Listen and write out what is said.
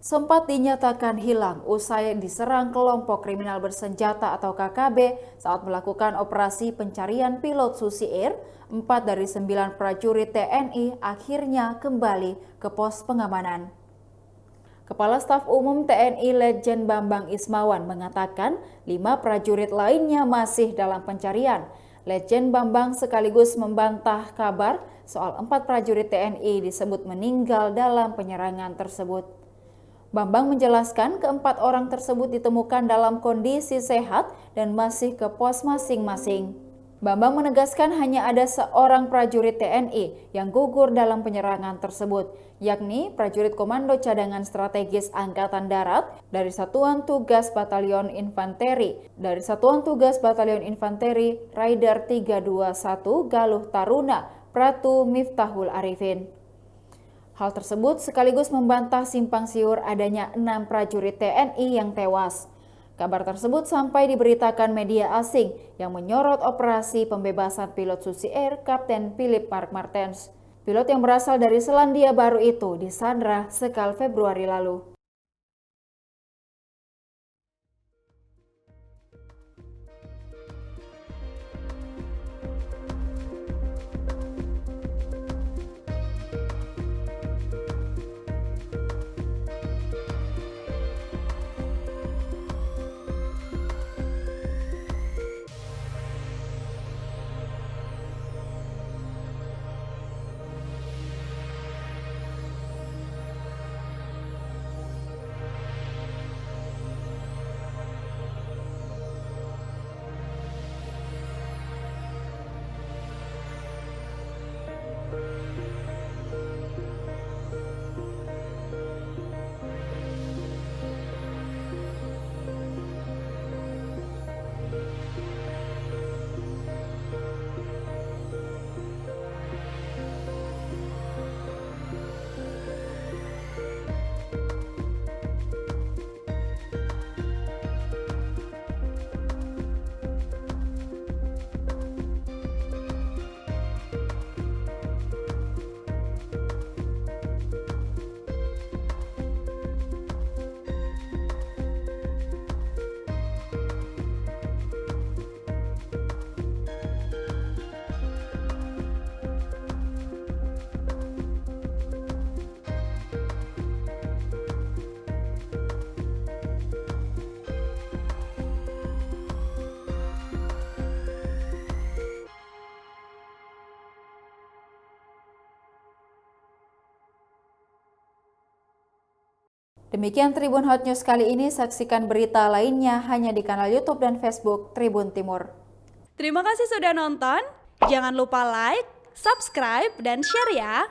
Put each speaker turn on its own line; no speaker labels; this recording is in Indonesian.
Sempat dinyatakan hilang usai diserang kelompok kriminal bersenjata atau KKB saat melakukan operasi pencarian pilot Susi Air, 4 dari 9 prajurit TNI akhirnya kembali ke pos pengamanan. Kepala Staf Umum TNI Letjen Bambang Ismawan mengatakan 5 prajurit lainnya masih dalam pencarian. Letjen Bambang sekaligus membantah kabar soal 4 prajurit TNI disebut meninggal dalam penyerangan tersebut. Bambang menjelaskan keempat orang tersebut ditemukan dalam kondisi sehat dan masih ke pos masing-masing. Bambang menegaskan hanya ada seorang prajurit TNI yang gugur dalam penyerangan tersebut, yakni prajurit Komando Cadangan Strategis Angkatan Darat dari Satuan Tugas Batalion Infanteri Raider 321 Galuh Taruna Pratu Miftahul Arifin. Hal tersebut sekaligus membantah simpang siur adanya 6 prajurit TNI yang tewas. Kabar tersebut sampai diberitakan media asing yang menyorot operasi pembebasan pilot Susi Air Kapten Philip Mark Martens. Pilot yang berasal dari Selandia Baru itu disandra sekal Februari lalu. Demikian Tribun Hot News kali ini, saksikan berita lainnya hanya di kanal YouTube dan Facebook Tribun Timur.
Terima kasih sudah nonton, jangan lupa like, subscribe, dan share ya!